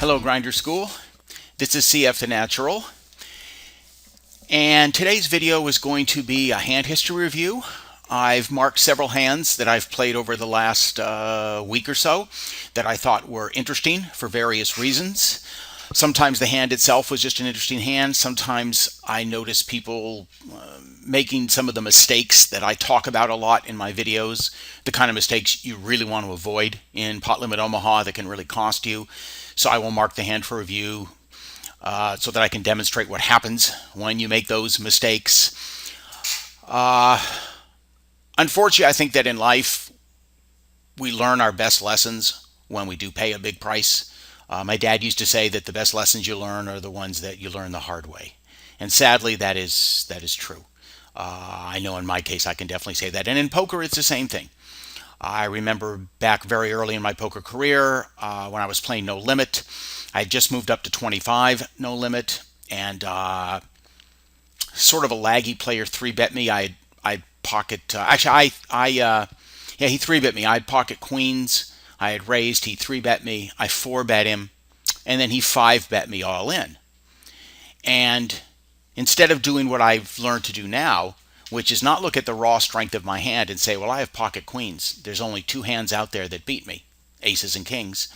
Hello, Grinder School. This is CFTheNatural, and today's video is going to be a hand history review. I've marked several hands that I've played over the last week or so that I thought were interesting for various reasons. Sometimes the hand itself was just an interesting hand. Sometimes I notice people making some of the mistakes that I talk about a lot in my videos, the kind of mistakes you really want to avoid in pot limit Omaha that can really cost you. So I will mark the hand for review so that I can demonstrate what happens when you make those mistakes. Unfortunately, I think that in life we learn our best lessons when we do pay a big price. My dad used to say that the best lessons you learn are the ones that you learn the hard way. And sadly, that is true. I know in my case I can definitely say that. And in poker, it's the same thing. I remember back very early in my poker career when I was playing no limit. I had just moved up to 25 no limit, and sort of a laggy player 3-bet me. I pocket he 3-bet me. I'd pocket queens. I had raised. He 3-bet me. I 4-bet him, and then he 5-bet me all in. And instead of doing what I've learned to do now, which is not look at the raw strength of my hand and say, well, I have pocket queens. There's only two hands out there that beat me, aces and kings.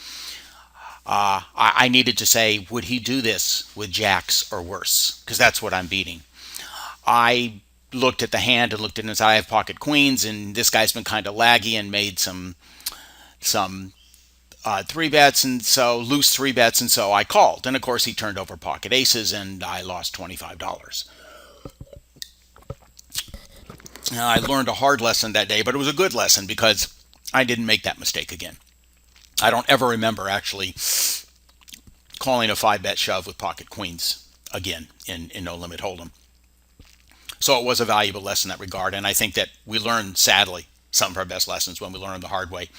I needed to say, would he do this with jacks or worse? Because that's what I'm beating. I looked at the hand and looked at it and said, I have pocket queens, and this guy's been kind of laggy and made some 3-bets, and so loose 3-bets, and so I called. And of course, he turned over pocket aces, and I lost $25. I learned a hard lesson that day, but it was a good lesson because I didn't make that mistake again. I don't ever remember actually calling a 5-bet shove with pocket queens again in no limit hold'em. So it was a valuable lesson in that regard, and I think that we learn, sadly, some of our best lessons when we learn the hard way.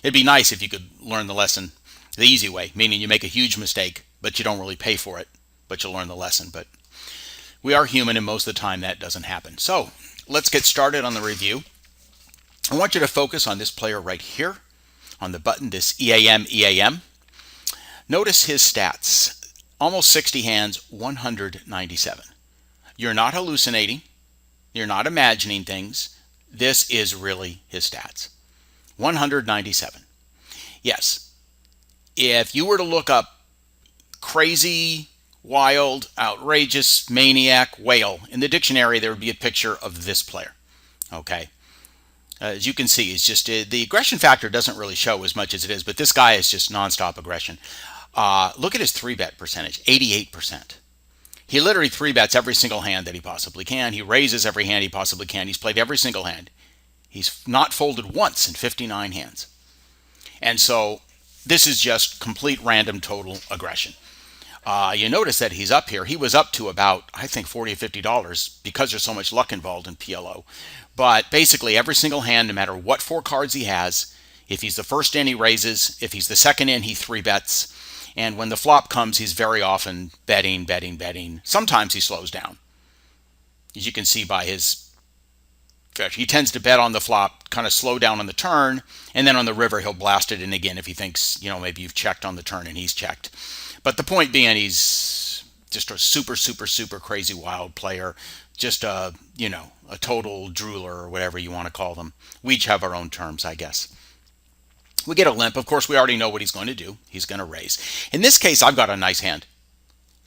It'd be nice if you could learn the lesson the easy way, meaning you make a huge mistake, but you don't really pay for it, but you learn the lesson. But we are human, and most of the time that doesn't happen. So let's get started on the review. I want you to focus on this player right here, on the button, this EAM. Notice his stats. Almost 60 hands, 197. You're not hallucinating. You're not imagining things. This is really his stats. 197. Yes, if you were to look up crazy, wild, outrageous, maniac, whale in the dictionary, there would be a picture of this player. Okay. As you can see, it's just the aggression factor doesn't really show as much as it is, but this guy is just nonstop aggression. Look at his 3-bet percentage, 88%. He literally 3-bets every single hand that he possibly can. He raises every hand he possibly can. He's played every single hand. He's not folded once in 59 hands. And so this is just complete random total aggression. You notice that he's up here. He was up to about, I think, $40 or $50 because there's so much luck involved in PLO. But basically every single hand, no matter what 4 cards he has, if he's the first in, he raises. If he's the second in, he 3-bets. And when the flop comes, he's very often betting. Sometimes he slows down. As you can see by his, he tends to bet on the flop, kind of slow down on the turn, and then on the river he'll blast it in again if he thinks, maybe you've checked on the turn and he's checked. But the point being, he's just a super crazy wild player, just a total drooler or whatever you want to call them. We each have our own terms, I guess. We get a limp. Of course, we already know what he's going to do. He's going to raise. In this case, I've got a nice hand.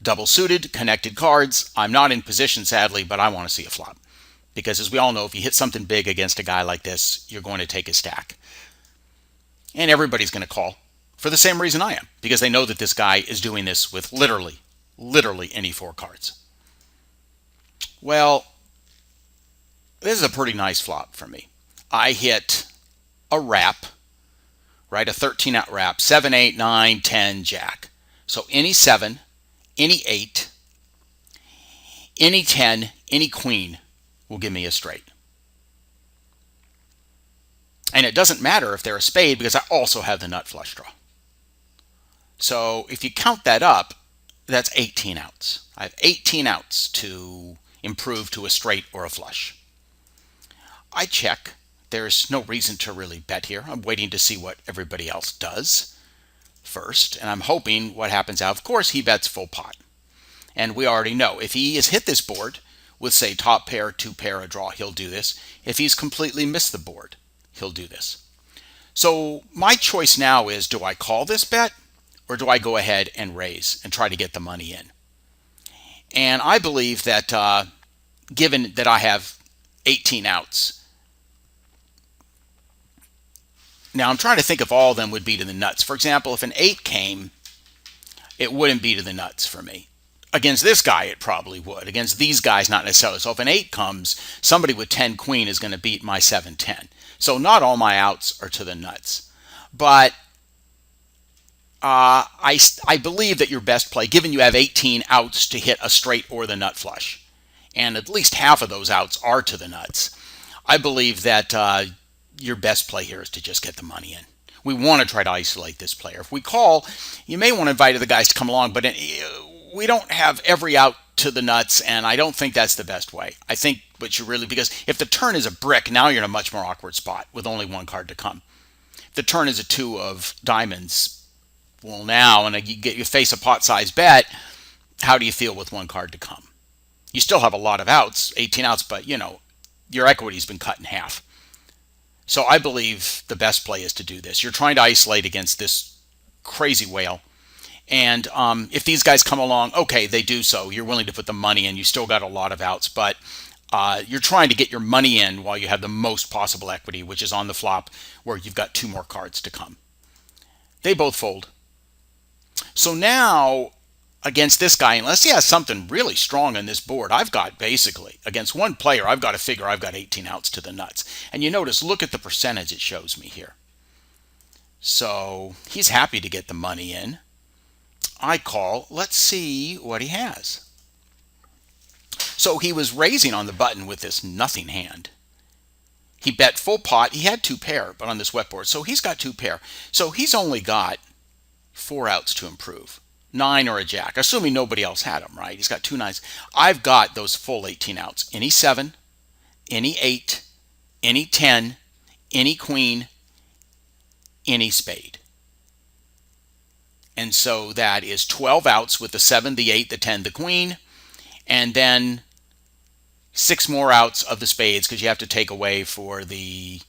Double suited, connected cards. I'm not in position, sadly, but I want to see a flop. Because as we all know, if you hit something big against a guy like this, you're going to take a stack. And everybody's going to call for the same reason I am. Because they know that this guy is doing this with literally any 4 cards. Well, this is a pretty nice flop for me. I hit a wrap. Right, a 13-out wrap, 7, 8, 9, 10, jack. So any 7, any 8, any 10, any queen will give me a straight. And it doesn't matter if they're a spade because I also have the nut flush draw. So if you count that up, that's 18 outs. I have 18 outs to improve to a straight or a flush. I check. There's no reason to really bet here. I'm waiting to see what everybody else does. first, and I'm hoping what happens out. Of course, he bets full pot. And we already know if he has hit this board with, say, top pair, two pair, a draw, he'll do this. If he's completely missed the board, he'll do this. So my choice now is, do I call this bet or do I go ahead and raise and try to get the money in? And I believe that given that I have 18 outs, now I'm trying to think if all of them would be to the nuts. For example, if an 8 came, it wouldn't be to the nuts for me. Against this guy, it probably would. Against these guys, not necessarily. So if an 8 comes, somebody with 10 queen is going to beat my 7-10. So not all my outs are to the nuts. But I believe that your best play, given you have 18 outs to hit a straight or the nut flush, and at least half of those outs are to the nuts, I believe that your best play here is to just get the money in. We want to try to isolate this player. If we call, you may want to invite the guys to come along, but we don't have every out to the nuts, and I don't think that's the best way. I think what you really, because if the turn is a brick, now you're in a much more awkward spot with only one card to come. If the turn is a 2 of diamonds, well, now, and you face a pot-sized bet, how do you feel with one card to come? You still have a lot of outs, 18 outs, but, your equity's been cut in half. So I believe the best play is to do this. You're trying to isolate against this crazy whale. And if these guys come along, okay, they do so. You're willing to put the money in. You still got a lot of outs, but you're trying to get your money in while you have the most possible equity, which is on the flop where you've got 2 more cards to come. They both fold. So now, against this guy, unless he has something really strong on this board, I've got basically, against one player, I've got to figure I've got 18 outs to the nuts. And you notice, look at the percentage it shows me here. So he's happy to get the money in. I call. Let's see what he has. So he was raising on the button with this nothing hand. He bet full pot. He had 2 pair, but on this wet board. So he's got 2 pair. So he's only got 4 outs to improve. 9 or a jack, assuming nobody else had them, right? He's got 2 9s. I've got those full 18 outs. Any 7, any 8, any 10, any queen, any spade. And so that is 12 outs with the 7, the 8, the 10, the queen, and then 6 more outs of the spades because you have to take away for the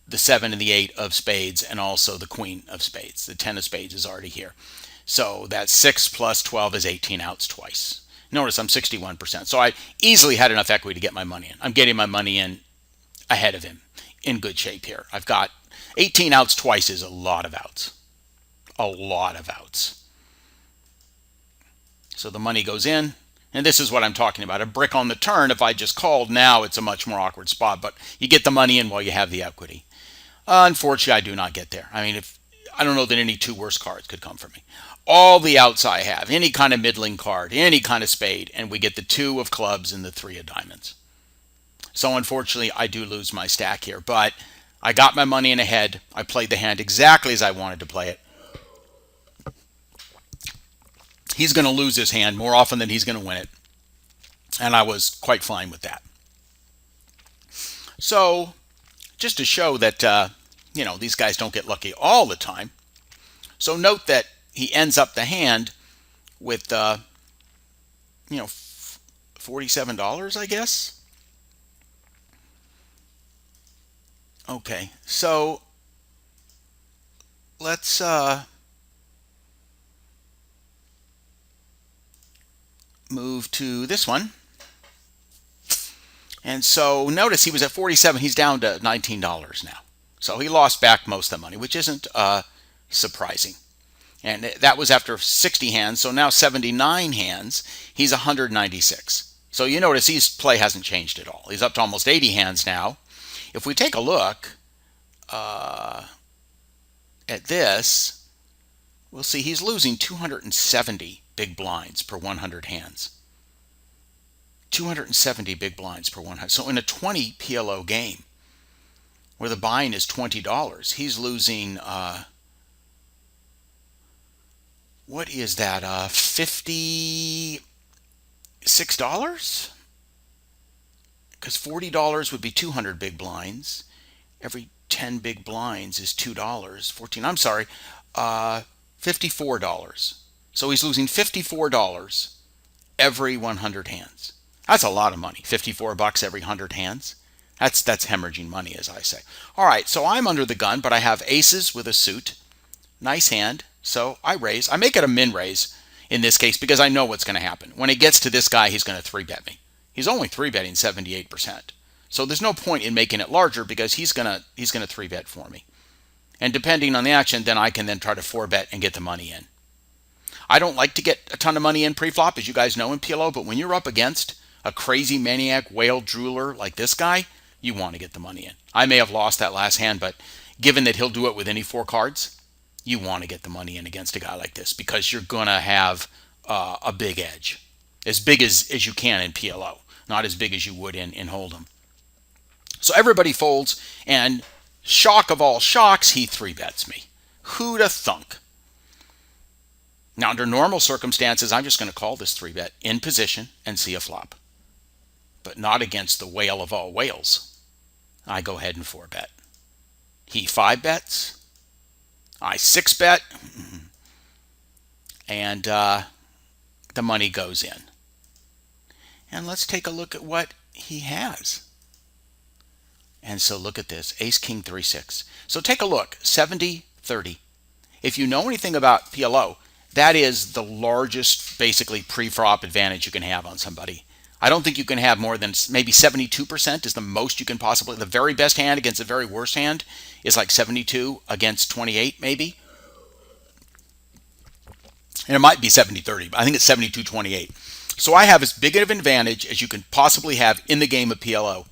7 and the 8 of spades and also the queen of spades. The 10 of spades is already here. So that's 6 plus 12 is 18 outs twice. Notice I'm 61%. So I easily had enough equity to get my money in. I'm getting my money in ahead of him. In good shape here. I've got 18 outs twice is a lot of outs. A lot of outs. So the money goes in. And this is what I'm talking about. A brick on the turn. If I just called now, it's a much more awkward spot. But you get the money in while you have the equity. Unfortunately, I do not get there. I mean, I don't know that any 2 worse cards could come for me. All the outs I have, any kind of middling card, any kind of spade, and we get the 2 of clubs and the 3 of diamonds. So unfortunately, I do lose my stack here. But I got my money in ahead. I played the hand exactly as I wanted to play it. He's going to lose his hand more often than he's going to win it. And I was quite fine with that. So just to show that, these guys don't get lucky all the time. So note that he ends up the hand with, $47, I guess. Okay, so let's move to this one. And so notice he was at 47. He's down to $19 now. So he lost back most of the money, which isn't surprising. And that was after 60 hands. So now 79 hands, he's 196. So you notice his play hasn't changed at all. He's up to almost 80 hands now. If we take a look at this, we'll see he's losing 270 big blinds per 100 hands. 270 big blinds per 100. So in a 20 PLO game, where the buy-in is $20, he's losing, what is that, $56? Because $40 would be 200 big blinds. Every 10 big blinds is $2. 14, I'm sorry, $54. So he's losing $54 every 100 hands. That's a lot of money. 54 bucks every 100 hands. That's hemorrhaging money, as I say. All right, so I'm under the gun, but I have aces with a suit. Nice hand. So I raise. I make it a min raise in this case because I know what's going to happen. When it gets to this guy, he's going to 3-bet me. He's only 3-betting 78%. So there's no point in making it larger because he's going to 3-bet for me. And depending on the action, then I can then try to 4-bet and get the money in. I don't like to get a ton of money in pre-flop, as you guys know, in PLO, but when you're up against a crazy maniac whale drooler like this guy, you want to get the money in. I may have lost that last hand, but given that he'll do it with any 4 cards, you want to get the money in against a guy like this because you're going to have a big edge. As big as you can in PLO, not as big as you would in Hold'em. So everybody folds, and shock of all shocks, he 3-bets me. Who'da thunk? Now, under normal circumstances, I'm just going to call this 3-bet in position and see a flop. But not against the whale of all whales. I go ahead and 4-bet. He 5-bets. I 6-bet. And the money goes in. And let's take a look at what he has. And so look at this, ace, king, 3, 6. So take a look, 70, 30. If you know anything about PLO, that is the largest, basically, pre-flop advantage you can have on somebody. I don't think you can have more than maybe 72% is the most you can possibly. The very best hand against the very worst hand is like 72 against 28, maybe. And it might be 70-30, but I think it's 72-28. So I have as big of an advantage as you can possibly have in the game of PLO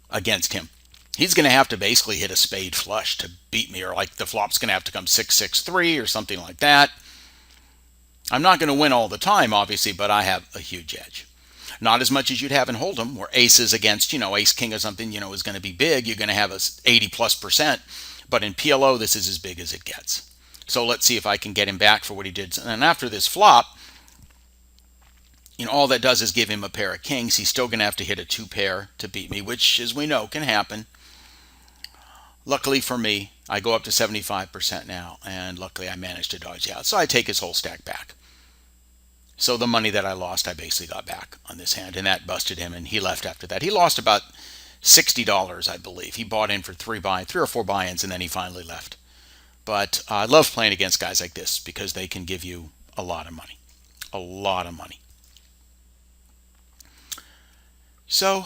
against him. He's going to have to basically hit a spade flush to beat me, or like the flop's going to have to come 6-6-3 or something like that. I'm not going to win all the time, obviously, but I have a huge edge. Not as much as you'd have in Hold'em, where aces against, ace king or something, is going to be big. You're going to have a 80+%. But in PLO, this is as big as it gets. So let's see if I can get him back for what he did. And after this flop, all that does is give him a pair of kings. He's still going to have to hit a 2-pair to beat me, which, as we know, can happen. Luckily for me, I go up to 75% now, and luckily I managed to dodge out. So I take his whole stack back. So the money that I lost, I basically got back on this hand, and that busted him, and he left after that. He lost about $60, I believe. He bought in for 3 or 4 buy-ins, and then he finally left. But I love playing against guys like this because they can give you a lot of money. A lot of money. So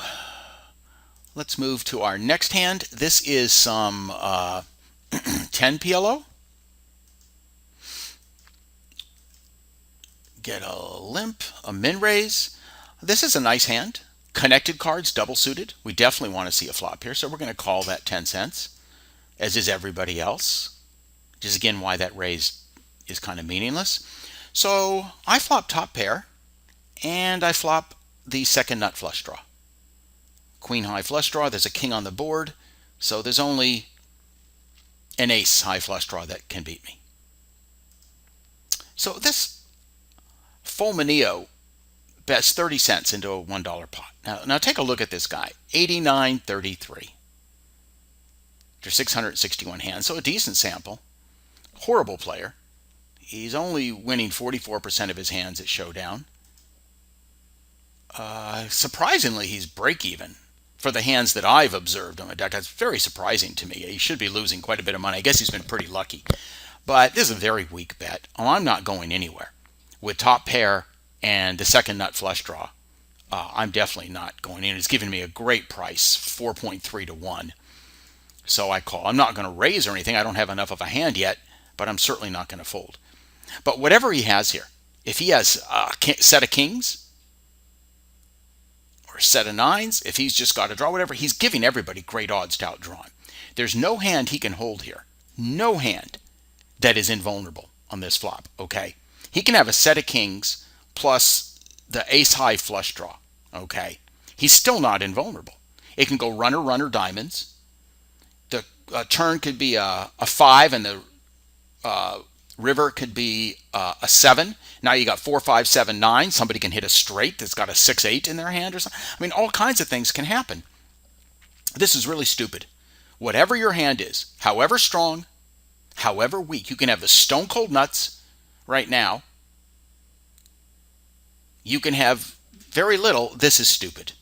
let's move to our next hand. This is some 10 PLO. Get a limp, a min raise. This is a nice hand. Connected cards, double suited. We definitely want to see a flop here, so we're going to call that 10 cents, as is everybody else. Which is again why that raise is kind of meaningless. So I flop top pair, and I flop the second nut flush draw. Queen high flush draw, there's a king on the board, so there's only an ace high flush draw that can beat me. So this Fulmineo bets 30 cents into a $1 pot. Now take a look at this guy, 89.33. After 661 hands, so a decent sample. Horrible player. He's only winning 44% of his hands at showdown. Surprisingly, he's break even for the hands that I've observed on the deck. That's very surprising to me. He should be losing quite a bit of money. I guess he's been pretty lucky. But this is a very weak bet. Oh, I'm not going anywhere. With top pair and the second nut flush draw, I'm definitely not going in. It's given me a great price, 4.3 to 1. So I call. I'm not going to raise or anything. I don't have enough of a hand yet, but I'm certainly not going to fold. But whatever he has here, if he has a set of kings, or a set of nines, if he's just got a draw, whatever, he's giving everybody great odds to outdraw him. There's no hand he can hold here. No hand that is invulnerable on this flop, okay? He can have a set of kings plus the ace high flush draw, okay? He's still not invulnerable. It can go runner, runner, diamonds. The turn could be a 5, and the river could be a 7. Now you got 4, 5, 7, 9. Somebody can hit a straight that's got a 6, 8 in their hand or something. I mean, all kinds of things can happen. This is really stupid. Whatever your hand is, however strong, however weak. You can have the stone cold nuts right now. You can have very little. This is stupid.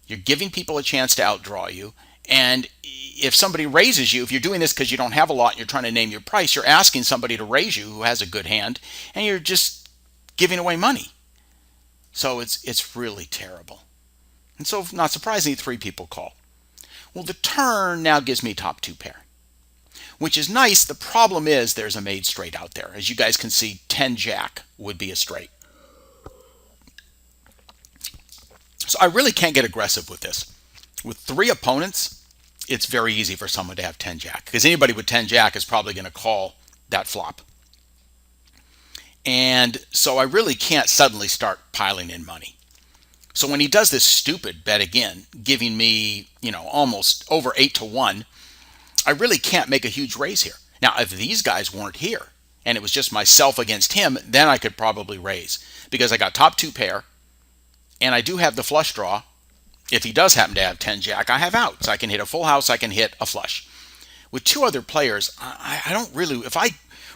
You're giving people a chance to outdraw you. And if somebody raises you, if you're doing this because you don't have a lot and you're trying to name your price, you're asking somebody to raise you who has a good hand, and you're just giving away money. So it's really terrible. And so, not surprisingly, 3 people call. Well, the turn now gives me top 2 pair, which is nice. The problem is there's a made straight out there. As you guys can see, 10 jack would be a straight. So I really can't get aggressive with this. With 3 opponents, it's very easy for someone to have 10 jack, because anybody with 10 jack is probably going to call that flop. And so I really can't suddenly start piling in money. So when he does this stupid bet again, giving me, almost over 8-1, I really can't make a huge raise here. Now, if these guys weren't here and it was just myself against him, then I could probably raise, because I got top 2 pair and I do have the flush draw. If he does happen to have 10 jack, I have outs. I can hit a full house, I can hit a flush. With 2 other players, I don't really, if I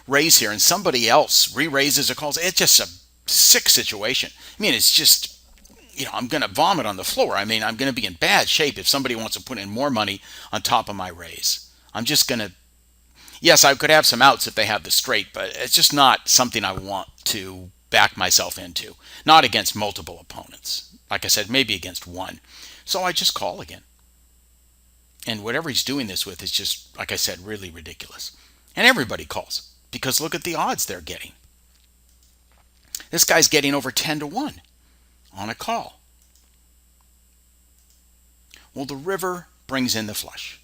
raise here and somebody else re-raises or calls, it's just a sick situation. I mean, it's just, I'm going to vomit on the floor. I mean, I'm going to be in bad shape if somebody wants to put in more money on top of my raise. I'm just going to, yes, I could have some outs if they have the straight, but it's just not something I want to back myself into. Not against multiple opponents. Like I said, maybe against one. So I just call again. And whatever he's doing this with is just, like I said, really ridiculous. And everybody calls, because look at the odds they're getting. This guy's getting over 10-1 on a call. Well, the river brings in the flush.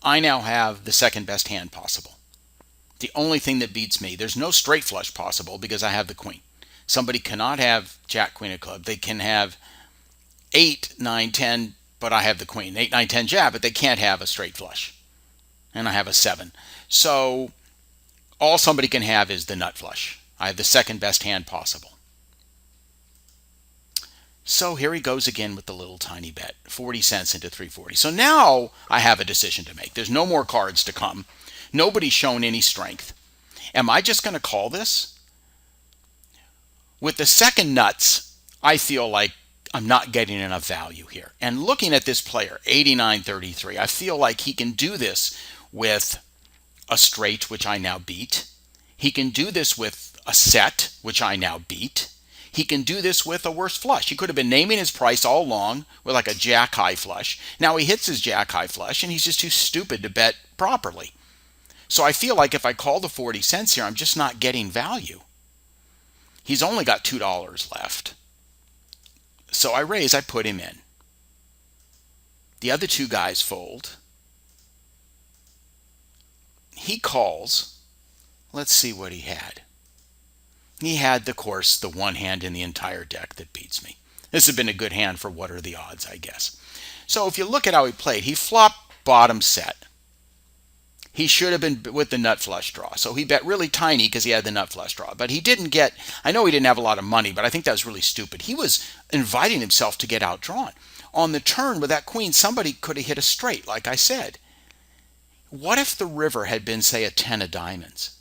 I now have the second best hand possible. The only thing that beats me, there's no straight flush possible because I have the queen. Somebody cannot have jack, queen of club. They can have 8, 9, 10, but I have the queen. 8, 9, 10 jack, but they can't have a straight flush. And I have a 7. So all somebody can have is the nut flush. I have the second best hand possible. So here he goes again with the little tiny bet, 40 cents into 340. So now I have a decision to make. There's no more cards to come. Nobody's shown any strength. Am I just going to call this? With the second nuts, I feel like I'm not getting enough value here. And looking at this player, 89.33, I feel like he can do this with a straight, which I now beat. He can do this with a set, which I now beat. He can do this with a worse flush. He could have been naming his price all along with like a jack high flush. Now he hits his jack high flush and he's just too stupid to bet properly. So I feel like if I call the 40 cents here, I'm just not getting value. He's only got $2 left. So I raise, I put him in. The other 2 guys fold. He calls. Let's see what he had. He had, of course, the one hand in the entire deck that beats me. This has been a good hand for what are the odds, I guess. So if you look at how he played, he flopped bottom set. He should have been with the nut flush draw. So he bet really tiny because he had the nut flush draw. But he didn't get, I know he didn't have a lot of money, but I think that was really stupid. He was inviting himself to get outdrawn. On the turn with that queen, somebody could have hit a straight, like I said. What if the river had been, say, a 10 of diamonds?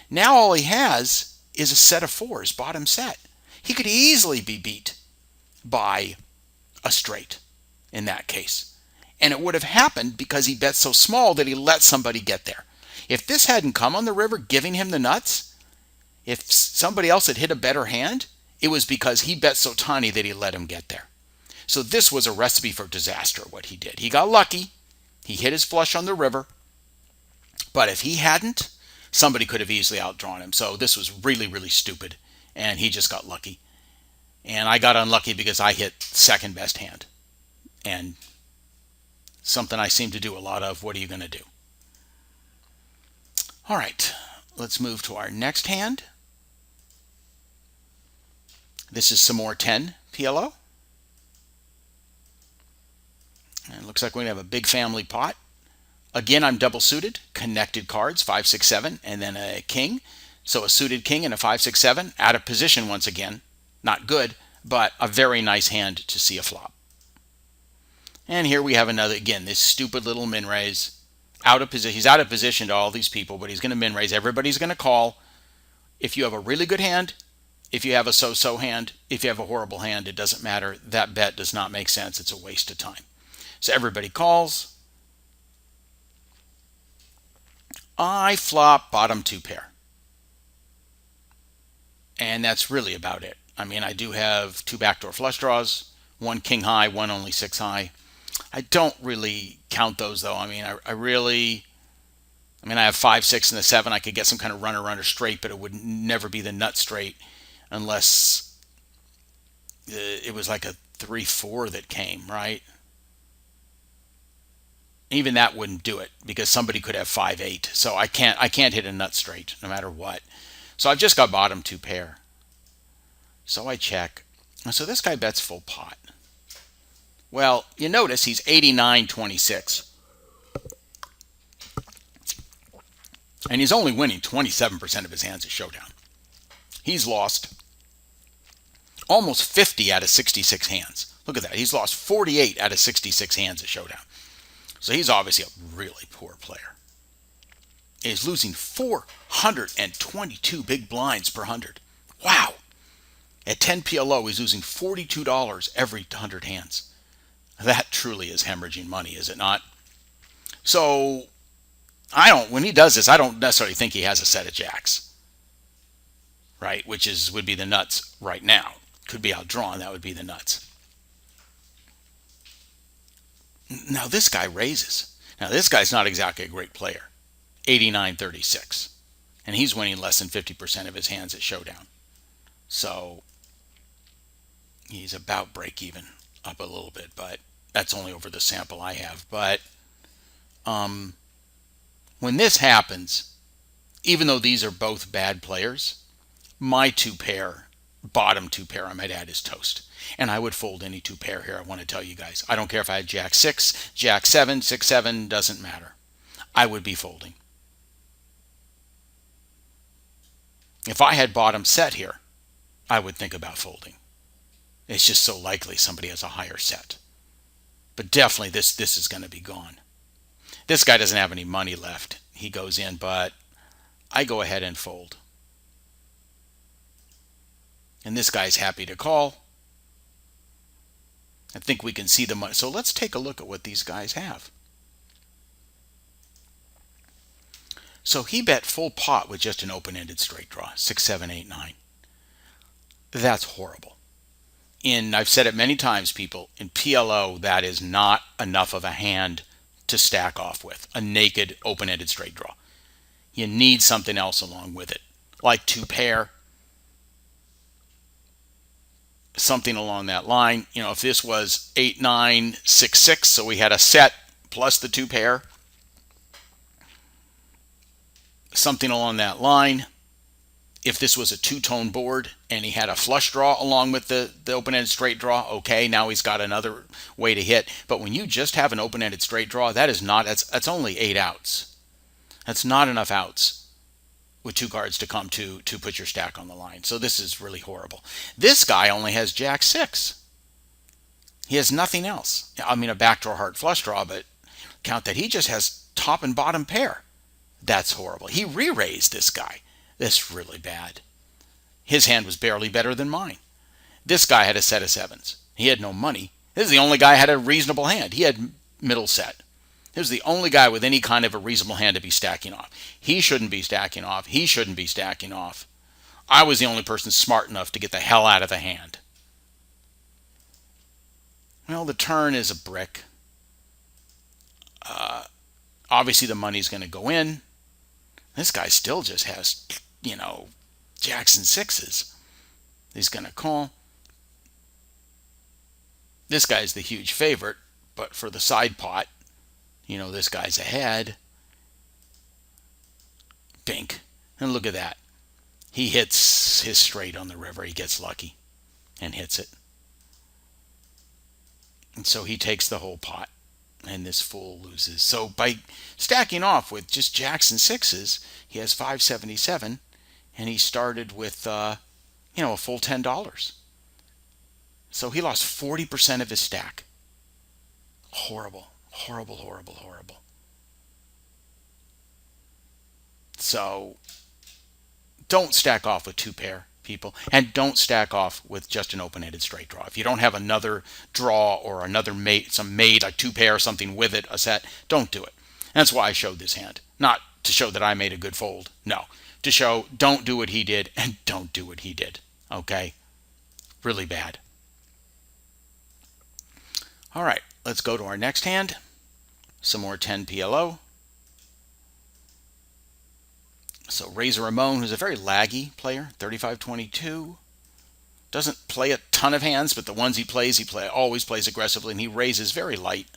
Now all he has is a set of 4s, bottom set. He could easily be beat by a straight in that case. And it would have happened because he bet so small that he let somebody get there. If this hadn't come on the river giving him the nuts, if somebody else had hit a better hand, it was because he bet so tiny that he let him get there. So this was a recipe for disaster, what he did. He got lucky. He hit his flush on the river. But if he hadn't, somebody could have easily outdrawn him. So this was really, really stupid. And he just got lucky. And I got unlucky because I hit second best hand. And something I seem to do a lot of. What are you going to do? All right, let's move to our next hand. This is some more 10 PLO. And it looks like we're going to have a big family pot. Again, I'm double suited, connected cards, 5, 6, 7, and then a king. So a suited king and a 5, 6, 7, out of position once again. Not good, but a very nice hand to see a flop. And here we have another, again, this stupid little min raise. Out of position. He's out of position to all these people, but he's going to min raise. Everybody's going to call. If you have a really good hand, if you have a so-so hand, if you have a horrible hand, it doesn't matter. That bet does not make sense. It's a waste of time. So everybody calls. I flop bottom two pair. And that's really about it. I mean, I do have two backdoor flush draws, one king high, one only six high. I don't really count those though. I mean, I have 5, 6, and a 7. I could get some kind of runner straight, but it would never be the nut straight unless it was like a 3, 4 that came, right? Even that wouldn't do it because somebody could have 5, 8. So I can't hit a nut straight no matter what. So I've just got bottom two pair. So I check. So this guy bets full pot. Well, you notice he's 89-26. And he's only winning 27% of his hands at showdown. He's lost almost 50 out of 66 hands. Look at that. He's lost 48 out of 66 hands at showdown. So he's obviously a really poor player. He's losing 422 big blinds per 100. Wow. At 10 PLO, he's losing $42 every 100 hands. That truly is hemorrhaging money, is it not? So when he does this, I don't necessarily think he has a set of jacks, right? Which would be the nuts right now. Could be outdrawn. That would be the nuts. Now this guy raises. Now this guy's not exactly a great player. 89-36. And he's winning less than 50% of his hands at showdown. So he's about break even, up a little bit, but that's only over the sample I have. But when this happens, even though these are both bad players, my two pair, bottom two pair, I might add, is toast. And I would fold any two pair here, I want to tell you guys. I don't care if I had jack 6, jack 7, 6, 7, doesn't matter. I would be folding. If I had bottom set here, I would think about folding. It's just so likely somebody has a higher set. But definitely this is going to be gone. This guy doesn't have any money left. He goes in, but I go ahead and fold. And this guy's happy to call. I think we can see the money. So let's take a look at what these guys have. So he bet full pot with just an open-ended straight draw, 6, 7, 8, 9. That's horrible. I've said it many times, people, in PLO, that is not enough of a hand to stack off with, a naked open-ended straight draw. You need something else along with it, like two pair, something along that line. If this was 8, 9, 6, 6, so we had a set plus the two pair, something along that line. If this was a two-tone board and he had a flush draw along with the open-ended straight draw, okay, now he's got another way to hit. But when you just have an open-ended straight draw, that's only 8 outs. That's not enough outs with two cards to come to put your stack on the line. So this is really horrible. This guy only has jack 6. He has nothing else. I mean, a backdoor heart flush draw, but count that he just has top and bottom pair. That's horrible. He re-raised this guy. That's really bad. His hand was barely better than mine. This guy had a set of 7s. He had no money. This is the only guy who had a reasonable hand. He had middle set. This was the only guy with any kind of a reasonable hand to be stacking off. He shouldn't be stacking off. He shouldn't be stacking off. I was the only person smart enough to get the hell out of the hand. Well, the turn is a brick. Obviously, the money's going to go in. This guy still just has, jacks and 6s. He's going to call. This guy's the huge favorite, but for the side pot, this guy's ahead. Bink. And look at that. He hits his straight on the river. He gets lucky and hits it. And so he takes the whole pot. And this fool loses. So by stacking off with just jacks and 6s, he has 577, and he started with a full $10. So he lost 40% of his stack. Horrible, horrible, horrible, horrible. So don't stack off with two pair, people, and don't stack off with just an open-ended straight draw. If you don't have another draw or another mate, some mate, a two pair, something with it, a set, don't do it. And that's why I showed this hand. Not to show that I made a good fold. No. To show don't do what he did and don't do what he did. Okay? Really bad. All right, let's go to our next hand. Some more 10 PLO. So Razor Ramon, who's a very laggy player, 35-22. Doesn't play a ton of hands, but the ones he always plays aggressively, and he raises very light,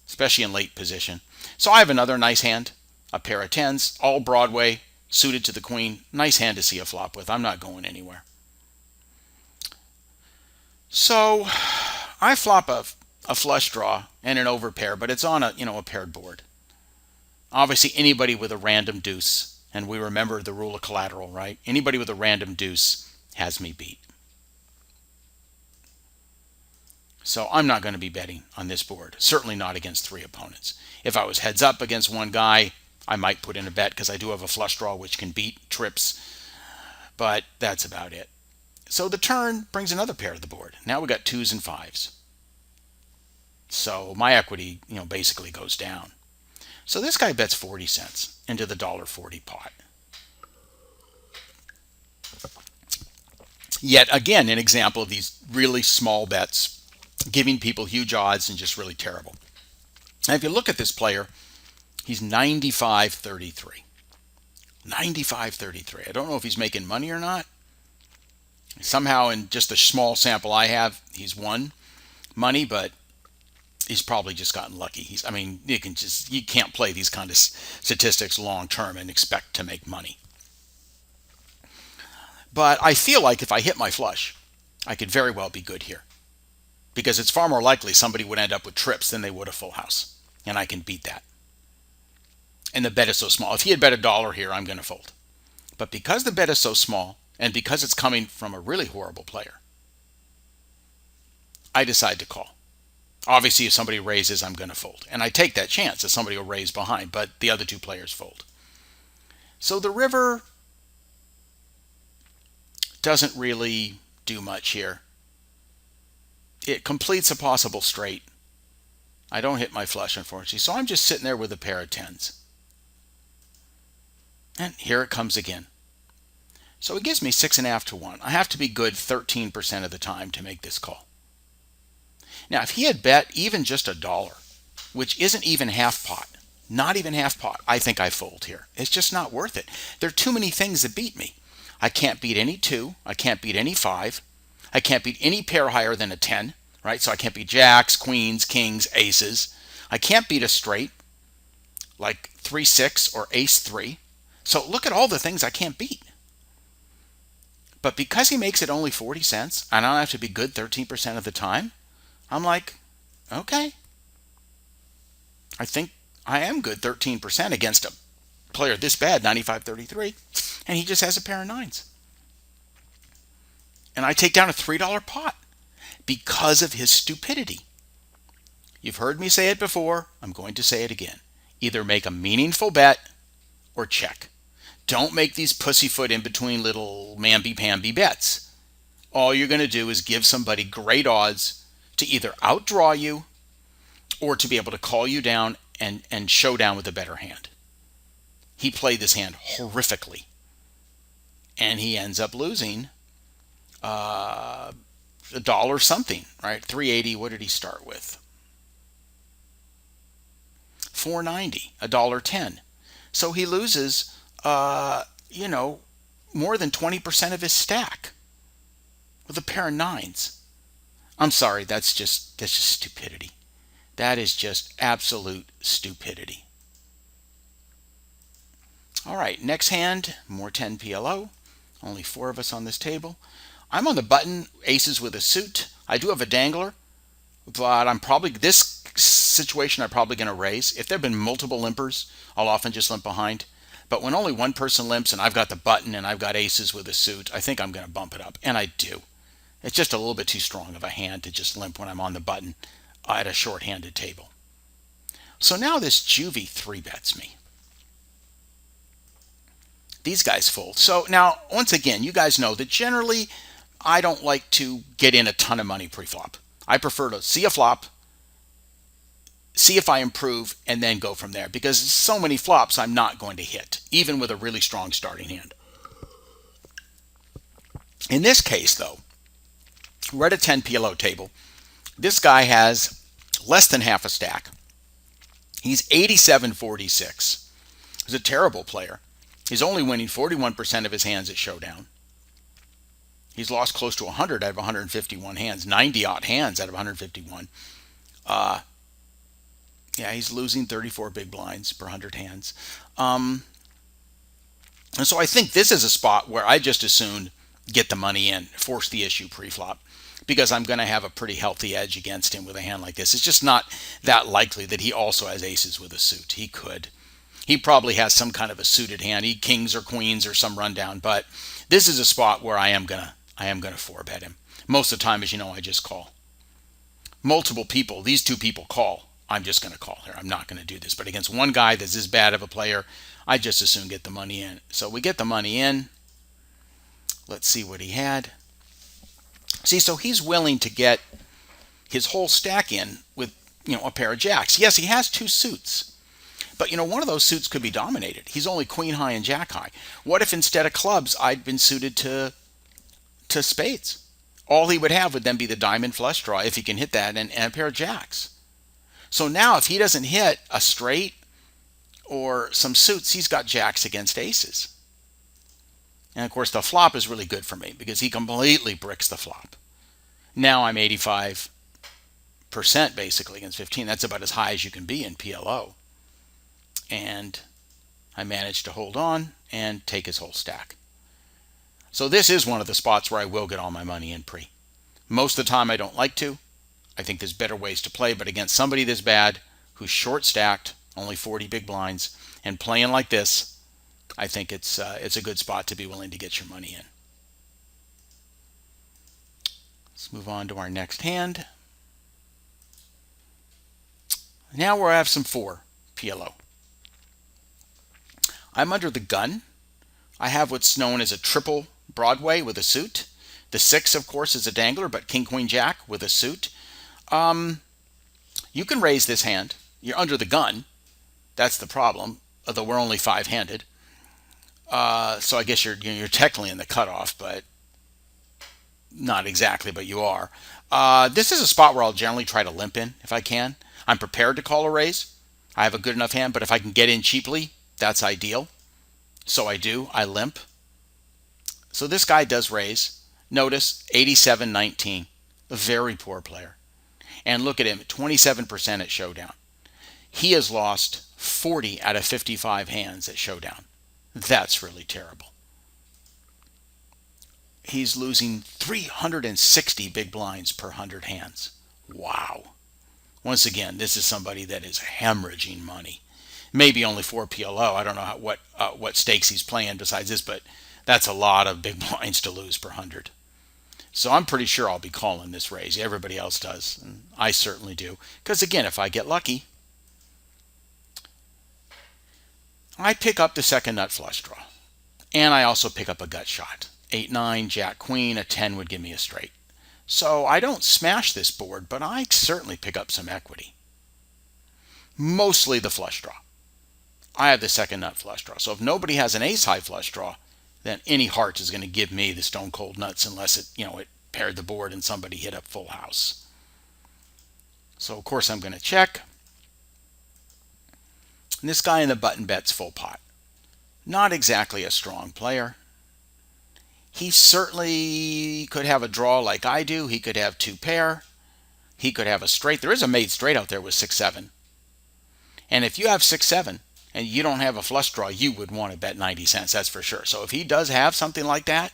especially in late position. So I have another nice hand, a pair of 10s, all Broadway, suited to the queen. Nice hand to see a flop with. I'm not going anywhere. So I flop a flush draw and an overpair, but it's on a paired board. Obviously, anybody with a random deuce, and we remember the rule of collateral, right? Anybody with a random deuce has me beat. So I'm not going to be betting on this board, certainly not against three opponents. If I was heads up against one guy, I might put in a bet because I do have a flush draw which can beat trips, but that's about it. So the turn brings another pair to the board. Now we got 2s and 5s. So my equity, basically goes down. So this guy bets 40 cents into the $1.40 pot. Yet again, an example of these really small bets, giving people huge odds and just really terrible. Now, if you look at this player, he's 95-33. 95-33. I don't know if he's making money or not. Somehow, in just a small sample I have, he's won money, but he's probably just gotten lucky. You can't play these kind of statistics long term and expect to make money. But I feel like if I hit my flush, I could very well be good here, because it's far more likely somebody would end up with trips than they would a full house, and I can beat that. And the bet is so small. If he had bet $1 here, I'm going to fold. But because the bet is so small, and because it's coming from a really horrible player, I decide to call. Obviously, if somebody raises, I'm going to fold. And I take that chance that somebody will raise behind, but the other two players fold. So the river doesn't really do much here. It completes a possible straight. I don't hit my flush, unfortunately. So I'm just sitting there with a pair of 10s. And here it comes again. So it gives me 6.5 to 1. I have to be good 13% of the time to make this call. Now, if he had bet even just $1, which isn't even half pot, not even half pot, I think I fold here. It's just not worth it. There are too many things that beat me. I can't beat any 2. I can't beat any 5. I can't beat any pair higher than a 10, right? So I can't beat jacks, queens, kings, aces. I can't beat a straight, like 3-6 or ace-3. So look at all the things I can't beat. But because he makes it only 40 cents, and I don't have to be good 13% of the time, I'm like, okay. I think I am good 13% against a player this bad, 95-33, and he just has a pair of 9s. And I take down a $3 pot because of his stupidity. You've heard me say it before. I'm going to say it again. Either make a meaningful bet or check. Don't make these pussyfoot in between little mamby-pamby bets. All you're going to do is give somebody great odds to either outdraw you or to be able to call you down and show down with a better hand. He played this hand horrifically, and he ends up losing $1 something, right? 380. What did he start with? 490, $1.10. So he loses, more than 20% of his stack with a pair of 9s. I'm sorry, that's just stupidity. That is just absolute stupidity. All right, next hand, more 10 PLO. Only 4 of us on this table. I'm on the button, aces with a suit. I do have a dangler, but this situation I'm probably going to raise. If there have been multiple limpers, I'll often just limp behind. But when only one person limps and I've got the button and I've got aces with a suit, I think I'm going to bump it up, and I do. It's just a little bit too strong of a hand to just limp when I'm on the button at a short-handed table. So now this juvie 3-bets me. these guys fold. So now, once again, you guys know that generally I don't like to get in a ton of money pre-flop. I prefer to see a flop, see if I improve, and then go from there, because so many flops I'm not going to hit, even with a really strong starting hand. In this case, though, we're at a 10 PLO table. This guy has less than half a stack. He's 87-46. He's a terrible player. He's only winning 41% of his hands at showdown. He's lost close to 100 out of 151 hands, 90-odd hands out of 151. Yeah, he's losing 34 big blinds per 100 hands. And so I think this is a spot where I just as soon get the money in, force the issue pre-flop, because I'm going to have a pretty healthy edge against him with a hand like this. It's just not that likely that he also has aces with a suit. He could. He probably has some kind of a suited hand, kings or queens or some rundown. But this is a spot where I am gonna four bet him. Most of the time, as you know, I just call. Multiple people, these two people call. I'm just going to call here. I'm not going to do this. But against one guy that's this bad of a player, I just as soon get the money in. So we get the money in. Let's see what he had. See, so he's willing to get his whole stack in with, a pair of jacks. Yes, he has two suits. But, one of those suits could be dominated. He's only queen high and jack high. What if instead of clubs, I'd been suited to spades? All he would have would then be the diamond flush draw, if he can hit that, and a pair of jacks. So now if he doesn't hit a straight or some suits, he's got jacks against aces. And of course, the flop is really good for me because he completely bricks the flop. Now I'm 85% basically against 15. That's about as high as you can be in PLO. And I managed to hold on and take his whole stack. So this is one of the spots where I will get all my money in pre. Most of the time I don't like to. I think there's better ways to play, but against somebody this bad, who's short stacked, only 40 big blinds, and playing like this, I think it's a good spot to be willing to get your money in. Let's move on to our next hand. Now we'll have some 4 PLO. I'm under the gun. I have what's known as a triple Broadway with a suit. The 6, of course, is a dangler, but king, queen, jack with a suit. You can raise this hand. You're under the gun. That's the problem, although we're only 5-handed. So I guess you're technically in the cutoff, but not exactly, but you are. This is a spot where I'll generally try to limp in if I can. I'm prepared to call a raise. I have a good enough hand, but if I can get in cheaply, that's ideal. So I do. I limp. So this guy does raise. Notice 87-19. A very poor player. And look at him, 27% at showdown. He has lost 40 out of 55 hands at showdown. That's really terrible. He's losing 360 big blinds per 100 hands. Wow. Once again, this is somebody that is hemorrhaging money. Maybe only 4 PLO. I don't know what stakes he's playing besides this, but that's a lot of big blinds to lose per 100. So I'm pretty sure I'll be calling this raise. Everybody else does, and I certainly do. Because again, if I get lucky, I pick up the second nut flush draw. And I also pick up a gut shot. 8-9, jack queen, a 10 would give me a straight. So I don't smash this board, but I certainly pick up some equity. Mostly the flush draw. I have the second nut flush draw. So if nobody has an ace high flush draw, then any heart is going to give me the stone cold nuts unless it paired the board and somebody hit up full house. So of course I'm going to check. And this guy in the button bets full pot. Not exactly a strong player. He certainly could have a draw like I do. He could have 2 pair. He could have a straight. There is a made straight out there with 6-7. And if you have 6-7 and you don't have a flush draw, you would want to bet 90 cents, that's for sure. So if he does have something like that,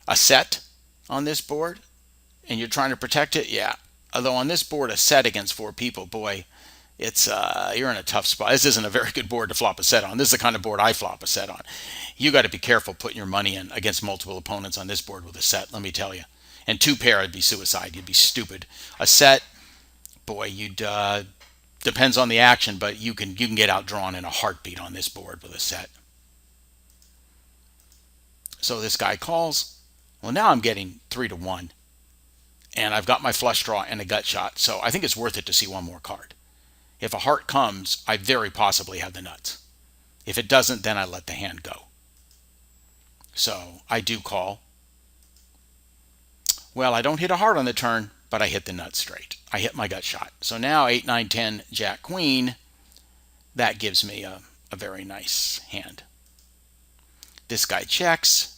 a set on this board, and you're trying to protect it, yeah. Although on this board, a set against 4 people, boy, it's you're in a tough spot. This isn't a very good board to flop a set on. This is the kind of board I flop a set on. You got to be careful putting your money in against multiple opponents on this board with a set, let me tell you. And 2 pair, it'd be suicide. You'd be stupid. A set, boy, you'd depends on the action, but you can get outdrawn in a heartbeat on this board with a set. So this guy calls. Well, now I'm getting 3-1, and I've got my flush draw and a gut shot. So I think it's worth it to see one more card. If a heart comes, I very possibly have the nuts. If it doesn't, then I let the hand go. So I do call. Well, I don't hit a heart on the turn, but I hit the nuts straight. I hit my gut shot. So now 8, 9, 10, Jack, Queen. That gives me a very nice hand. This guy checks.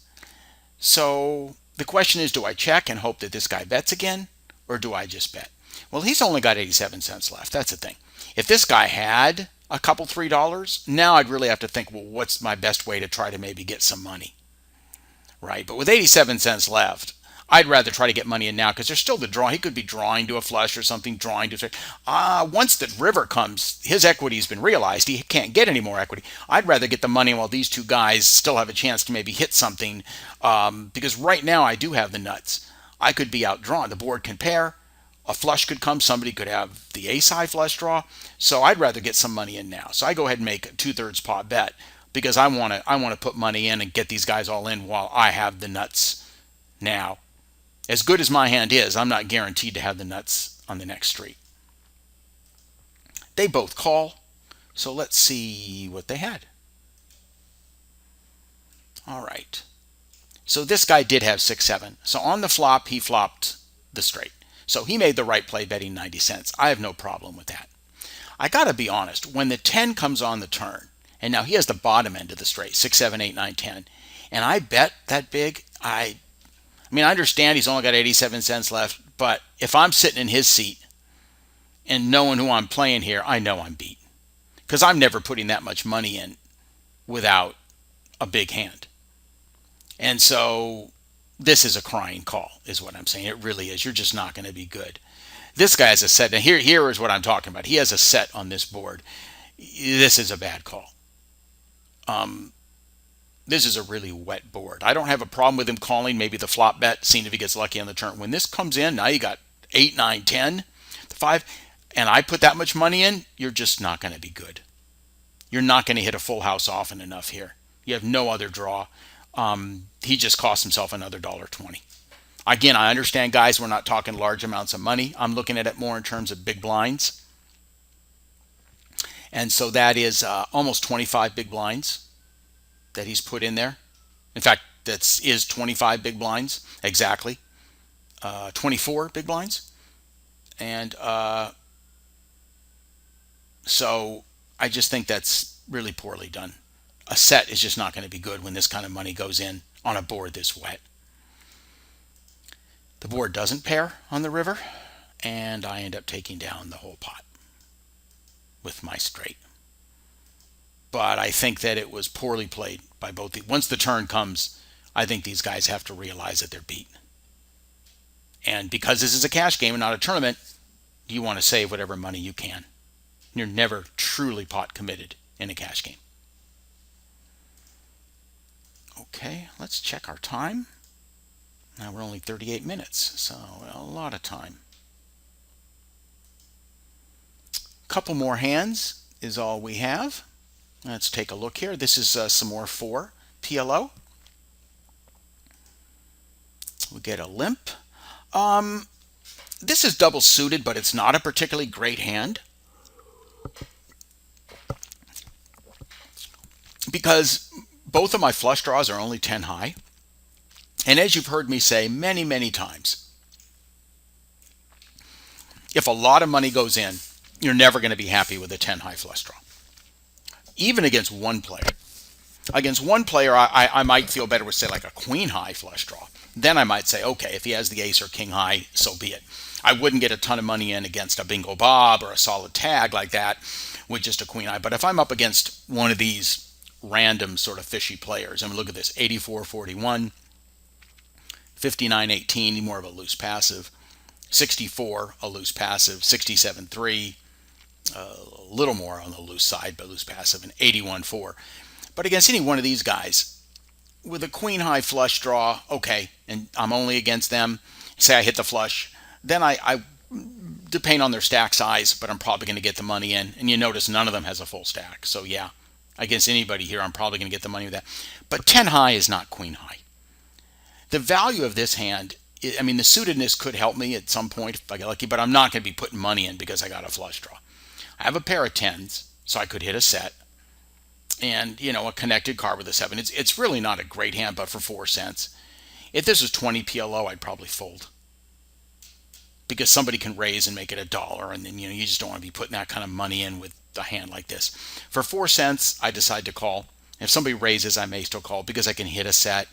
So the question is, do I check and hope that this guy bets again, or do I just bet? Well, he's only got 87 cents left. That's the thing. If this guy had a couple $3, now I'd really have to think, well, what's my best way to try to maybe get some money, right? But with 87 cents left, I'd rather try to get money in now because there's still the draw. He could be drawing to a flush or something, drawing to once the river comes, his equity's been realized. He can't get any more equity. I'd rather get the money while these two guys still have a chance to maybe hit something, because right now I do have the nuts. I could be outdrawn. The board can pair. A flush could come. Somebody could have the ace-high flush draw. So I'd rather get some money in now. So I go ahead and make a 2/3 pot bet because I want to put money in and get these guys all in while I have the nuts now. As good as my hand is, I'm not guaranteed to have the nuts on the next street. They both call, so let's see what they had. All right. So this guy did have 6-7. So on the flop, he flopped the straight. So he made the right play betting 90 cents. I have no problem with that. I got to be honest, when the 10 comes on the turn, and now he has the bottom end of the straight, 6, 7, 8, 9, 10, and I bet that big, I understand he's only got 87 cents left, but if I'm sitting in his seat and knowing who I'm playing here, I know I'm beat. Because I'm never putting that much money in without a big hand. And so this is a crying call, is what I'm saying. It really is. You're just not going to be good. This guy has a set. Now here is what I'm talking about. He has a set on this board. This is a bad call. This is a really wet board. I don't have a problem with him calling maybe the flop bet, seeing if he gets lucky on the turn. When this comes in, now you got 8, 9, 10, 5, and I put that much money in, you're just not going to be good. You're not going to hit a full house often enough here. You have no other draw. He just cost himself another $1.20. Again, I understand, guys, we're not talking large amounts of money. I'm looking at it more in terms of big blinds. And so that is almost 25 big blinds that he's put in there. In fact, that is 25 big blinds exactly. 24 big blinds. And so I just think that's really poorly done. A set is just not going to be good when this kind of money goes in on a board this wet. The board doesn't pair on the river, and I end up taking down the whole pot with my straight. But I think that it was poorly played by both. Once the turn comes, I think these guys have to realize that they're beat. And because this is a cash game and not a tournament, you want to save whatever money you can. You're never truly pot committed in a cash game. Okay, let's check our time. Now we're only 38 minutes, so a lot of time. A couple more hands is all we have. Let's take a look here. This is some more 4 PLO. We get a limp. This is double suited, but it's not a particularly great hand. Because both of my flush draws are only 10 high. And as you've heard me say many, many times, if a lot of money goes in, you're never going to be happy with a 10 high flush draw. Even against one player. Against one player, I might feel better with, say, like a queen high flush draw. Then I might say, okay, if he has the ace or king high, so be it. I wouldn't get a ton of money in against a bingo bob or a solid tag like that with just a queen high. But if I'm up against one of these random sort of fishy players, I mean, look at this, 84-41, 59-18, more of a loose passive, 64, a loose passive, 67-3, a little more on the loose side, but loose passive, and 81-4. But against any one of these guys, with a queen high flush draw, okay, and I'm only against them, say I hit the flush, then I depend on their stack size, but I'm probably going to get the money in. And you notice none of them has a full stack. So yeah, against anybody here, I'm probably going to get the money with that. But 10 high is not queen high. The value of this hand, I mean, the suitedness could help me at some point if I get lucky, but I'm not going to be putting money in because I got a flush draw. I have a pair of tens, so I could hit a set, and a connected card with a seven. It's really not a great hand, but for 4 cents. If this was 20 PLO, I'd probably fold because somebody can raise and make it $1, and then you just don't want to be putting that kind of money in with a hand like this. For 4 cents, I decide to call. If somebody raises, I may still call because I can hit a set.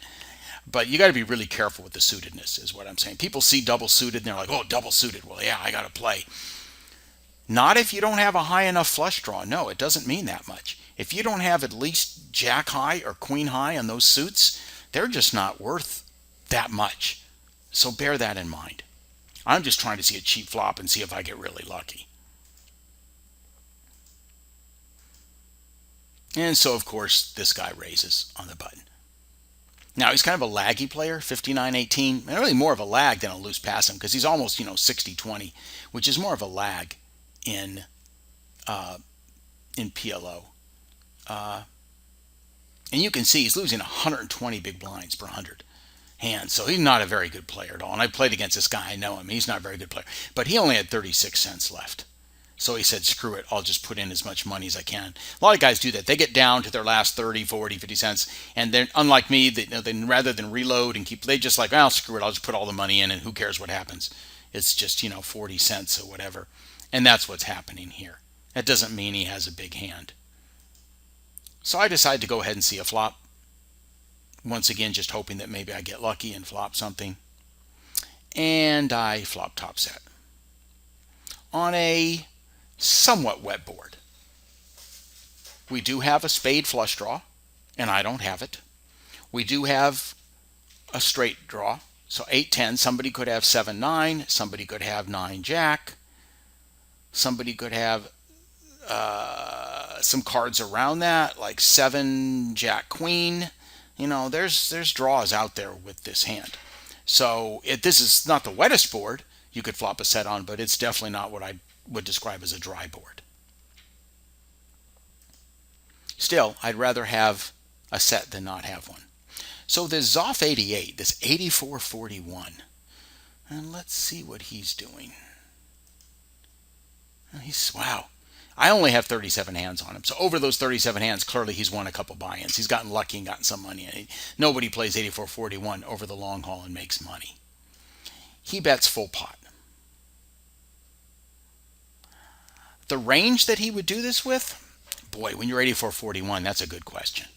But you got to be really careful with the suitedness, is what I'm saying. People see double suited and they're like, oh, double suited. Well, yeah, I got to play. Not if you don't have a high enough flush draw. No, it doesn't mean that much. If you don't have at least jack high or queen high on those suits, they're just not worth that much. So bear that in mind. I'm just trying to see a cheap flop and see if I get really lucky. And so, of course, this guy raises on the button. Now, he's kind of a laggy player, 59-18. And really more of a lag than a loose pass him because he's almost, 60-20, which is more of a lag in PLO. And you can see he's losing 120 big blinds per 100 hands. So he's not a very good player at all. And I played against this guy. I know him. He's not a very good player. But he only had 36 cents left. So he said, screw it, I'll just put in as much money as I can. A lot of guys do that. They get down to their last 30, 40, 50 cents. And they're unlike me, they rather than reload and they just like, well, screw it, I'll just put all the money in and who cares what happens. It's just, 40 cents or whatever. And that's what's happening here. That doesn't mean he has a big hand. So I decide to go ahead and see a flop. Once again, just hoping that maybe I get lucky and flop something. And I flop top set. On a somewhat wet board. We do have a spade flush draw, and I don't have it. We do have a straight draw, so 8-10. Somebody could have 7-9. Somebody could have 9-jack. Somebody could have some cards around that, like 7-jack-queen. There's draws out there with this hand. So this is not the wettest board you could flop a set on, but it's definitely not what I would describe as a dry board. Still, I'd rather have a set than not have one. So this Zoff 88, this 8441, and let's see what he's doing. Wow. I only have 37 hands on him. So over those 37 hands, clearly he's won a couple buy-ins. He's gotten lucky and gotten some money. Nobody plays 8441 over the long haul and makes money. He bets full pot. The range that he would do this with, boy, when you're 84-41, that's a good question.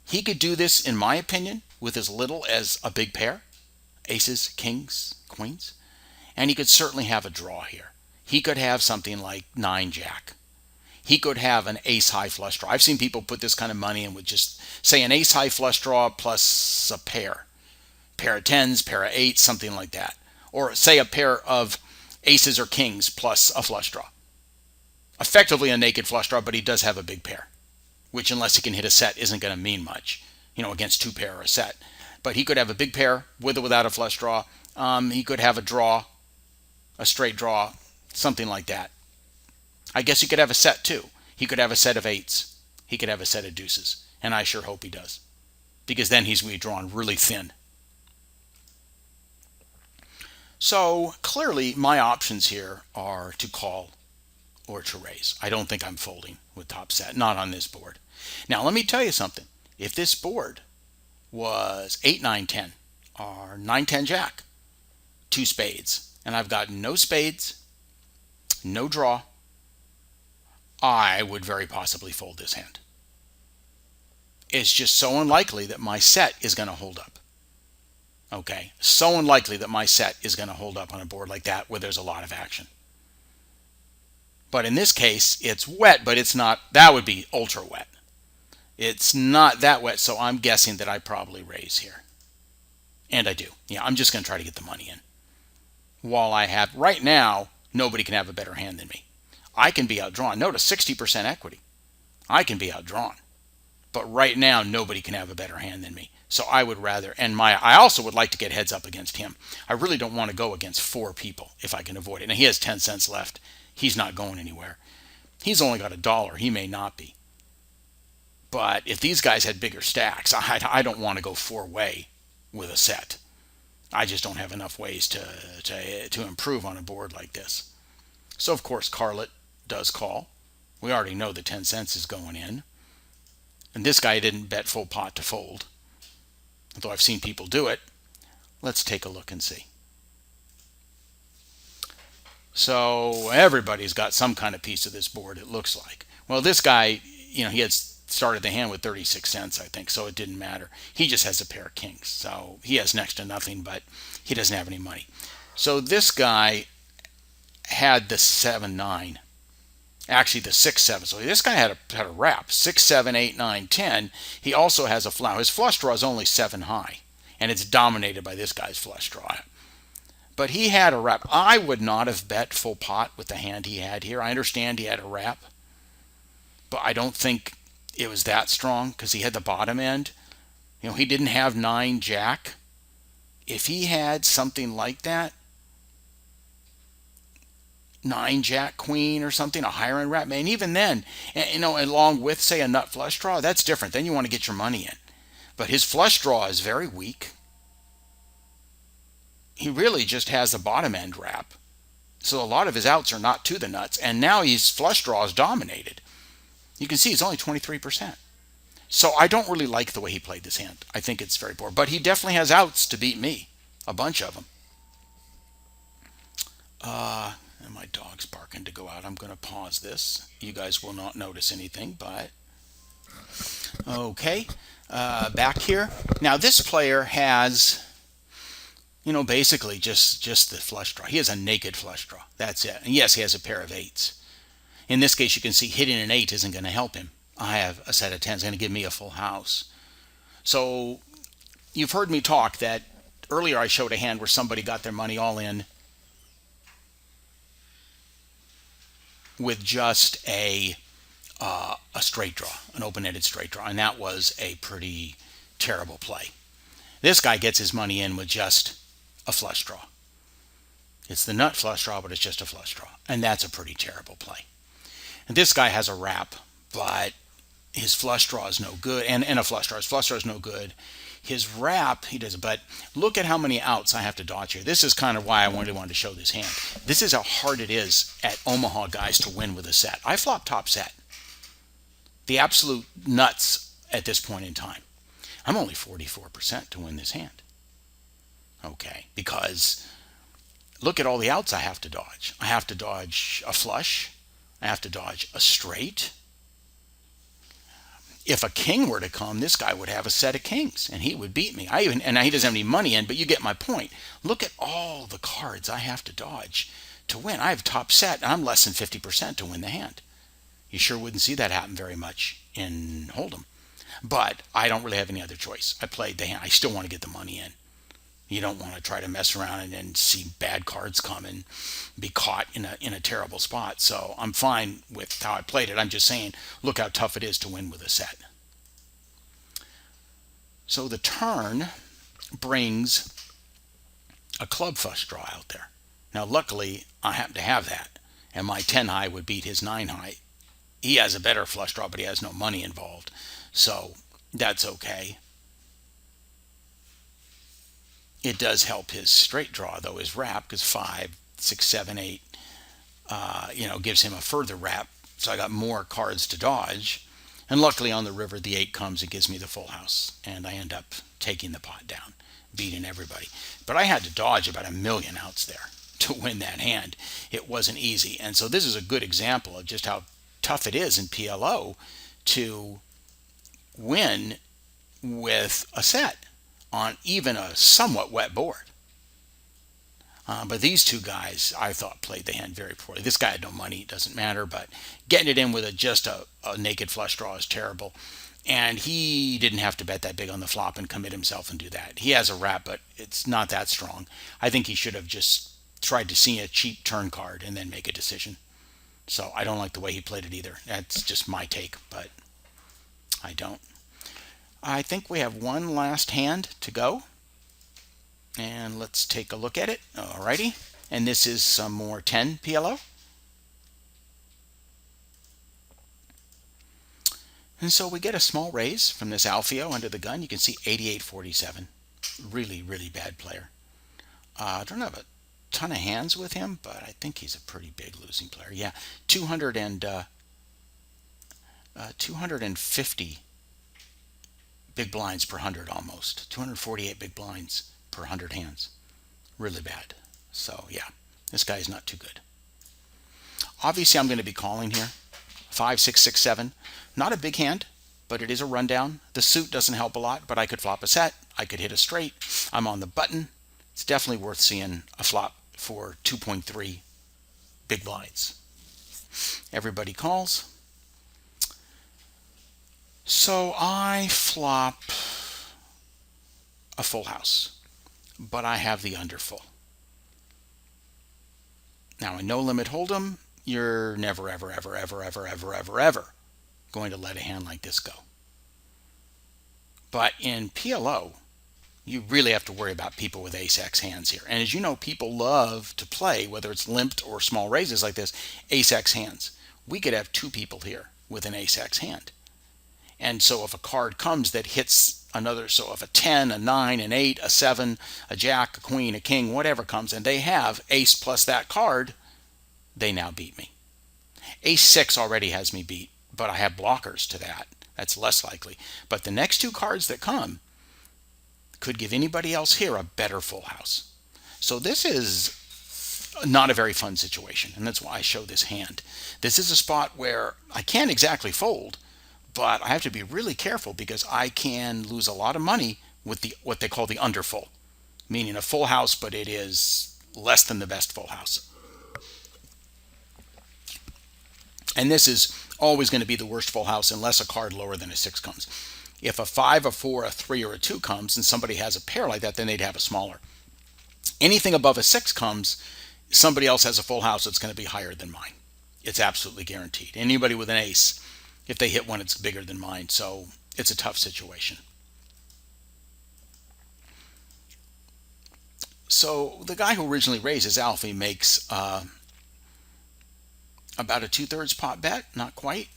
He could do this, in my opinion, with as little as a big pair, aces, kings, queens, and he could certainly have a draw here. He could have something like 9-jack. He could have an ace-high flush draw. I've seen people put this kind of money in with just, say, an ace-high flush draw plus a pair of tens, pair of eights, something like that. Or, say, a pair of aces or kings plus a flush draw. Effectively a naked flush draw, but he does have a big pair, which unless he can hit a set isn't going to mean much, against two pair or a set. But he could have a big pair with or without a flush draw. He could have a draw, a straight draw, something like that. I guess he could have a set too. He could have a set of eights. He could have a set of deuces. And I sure hope he does, because then he's drawn really thin. So clearly my options here are to call or to raise. I don't think I'm folding with top set, not on this board. Now let me tell you something. If this board was 8-9-10 or 9-10 jack, two spades, and I've got no spades, no draw, I would very possibly fold this hand. It's just so unlikely that my set is going to hold up. Okay, so unlikely that my set is going to hold up on a board like that where there's a lot of action. But in this case, it's wet, but it's not, that would be ultra wet. It's not that wet, so I'm guessing that I probably raise here. And I do. Yeah, I'm just going to try to get the money in. While I have, right now, nobody can have a better hand than me. I can be outdrawn. Notice 60% equity. I can be outdrawn. But right now, nobody can have a better hand than me. So I would rather, I also would like to get heads up against him. I really don't want to go against four people if I can avoid it. Now he has 10 cents left. He's not going anywhere. He's only got $1. He may not be. But if these guys had bigger stacks, I don't want to go four-way with a set. I just don't have enough ways to improve on a board like this. So of course Carlet does call. We already know the 10 cents is going in. And this guy didn't bet full pot to fold, although I've seen people do it. Let's take a look and see. So everybody's got some kind of piece of this board, it looks like. Well, this guy, he had started the hand with 36 cents, I think, so it didn't matter. He just has a pair of kings, so he has next to nothing, but he doesn't have any money. So this guy had the 7-9, actually the 6-7. So this guy had a wrap, 6, 7, 8, 9, 10. He also has a flush. His flush draw is only 7 high, and it's dominated by this guy's flush draw. But he had a wrap. I would not have bet full pot with the hand he had here. I understand he had a wrap, but I don't think it was that strong because he had the bottom end. He didn't have 9 jack. If he had something like that, 9 jack queen or something, a higher end wrap, and even then, along with say a nut flush draw, that's different. Then you want to get your money in. But his flush draw is very weak. He really just has the bottom end wrap. So a lot of his outs are not to the nuts, and now his flush draw is dominated. You can see it's only 23%. So I don't really like the way he played this hand. I think it's very poor. But he definitely has outs to beat me. A bunch of them. And my dog's barking to go out. I'm going to pause this. You guys will not notice anything, but... Okay. Back here. Now this player has... basically just the flush draw. He has a naked flush draw. That's it. And yes, he has a pair of 8s. In this case, you can see hitting an 8 isn't going to help him. I have a set of 10s going to give me a full house. So you've heard me talk that earlier I showed a hand where somebody got their money all in with just a straight draw, an open-ended straight draw, and that was a pretty terrible play. This guy gets his money in with just a flush draw. It's the nut flush draw, but it's just a flush draw, and that's a pretty terrible play. And this guy has a wrap, but his flush draw is no good, and a flush draw. His flush draw is no good. His wrap, he does, but look at how many outs I have to dodge here. This is kind of why I wanted to show this hand. This is how hard it is at Omaha guys to win with a set. I flop top set. The absolute nuts at this point in time. I'm only 44% to win this hand. Okay, because look at all the outs I have to dodge. I have to dodge a flush. I have to dodge a straight. If a king were to come, this guy would have a set of kings, and he would beat me. And he doesn't have any money in, but you get my point. Look at all the cards I have to dodge to win. I have top set, and I'm less than 50% to win the hand. You sure wouldn't see that happen very much in Hold'em. But I don't really have any other choice. I played the hand. I still want to get the money in. You don't want to try to mess around and then see bad cards come and be caught in a terrible spot. So I'm fine with how I played it. I'm just saying, look how tough it is to win with a set. So the turn brings a club flush draw out there. Now luckily I happen to have that, and my 10 high would beat his 9 high. He has a better flush draw, but he has no money involved, so that's okay. It does help his straight draw, though, his wrap, because 5, 6, 7, 8, gives him a further wrap. So I got more cards to dodge. And luckily on the river, the 8 comes and gives me the full house. And I end up taking the pot down, beating everybody. But I had to dodge about 1,000,000 outs there to win that hand. It wasn't easy. And so this is a good example of just how tough it is in PLO to win with a set on even a somewhat wet board. But these two guys, I thought, played the hand very poorly. This guy had no money, it doesn't matter, but getting it in with just a naked flush draw is terrible. And he didn't have to bet that big on the flop and commit himself and do that. He has a wrap, but it's not that strong. I think he should have just tried to see a cheap turn card and then make a decision. So I don't like the way he played it either. That's just my take, but I don't. I think we have one last hand to go, and let's take a look at it. Alrighty, and this is some more 10 PLO. And so we get a small raise from this Alfio under the gun. You can see 88.47. Really, really bad player. I don't have a ton of hands with him, but I think he's a pretty big losing player. Yeah, 250 big blinds per 100 almost. 248 big blinds per 100 hands. Really bad. So yeah, this guy is not too good. Obviously, I'm going to be calling here. 5, 6, 6, 7. Not a big hand, but it is a rundown. The suit doesn't help a lot, but I could flop a set. I could hit a straight. I'm on the button. It's definitely worth seeing a flop for 2.3 big blinds. Everybody calls. So I flop a full house, but I have the under full. Now, in no limit hold'em, you're never, ever, ever, ever, ever, ever, ever, ever going to let a hand like this go. But in PLO, you really have to worry about people with ace-x hands here. And as you know, people love to play, whether it's limped or small raises like this, ace-x hands. We could have two people here with an ace-x hand. And so if a card comes that hits another, so if a 10, a 9, an 8, a 7, a jack, a queen, a king, whatever comes, and they have ace plus that card, they now beat me. Ace 6 already has me beat, but I have blockers to that. That's less likely. But the next two cards that come could give anybody else here a better full house. So this is not a very fun situation, and that's why I show this hand. This is a spot where I can't exactly fold, but I have to be really careful because I can lose a lot of money with the what they call the underfull, meaning a full house, but it is less than the best full house. And this is always going to be the worst full house unless a card lower than a 6 comes. If a 5, a 4, a 3, or a 2 comes and somebody has a pair like that, then they'd have a smaller. Anything above a 6 comes, somebody else has a full house that's going to be higher than mine. It's absolutely guaranteed. Anybody with an ace, if they hit one, it's bigger than mine. So it's a tough situation. So the guy who originally raises Alfie makes about a 2/3 pot bet, not quite.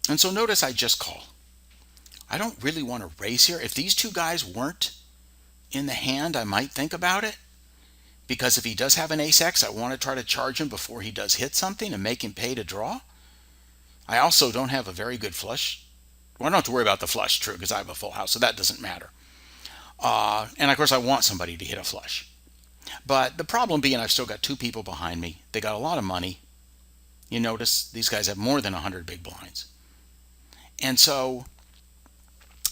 And so notice I just call. I don't really want to raise here. If these two guys weren't in the hand, I might think about it. Because if he does have an ace-x, I want to try to charge him before he does hit something and make him pay to draw. I also don't have a very good flush. Well, I don't have to worry about the flush, true, because I have a full house, so that doesn't matter. And of course, I want somebody to hit a flush. But the problem being I've still got two people behind me. They got a lot of money. You notice these guys have more than 100 big blinds. And so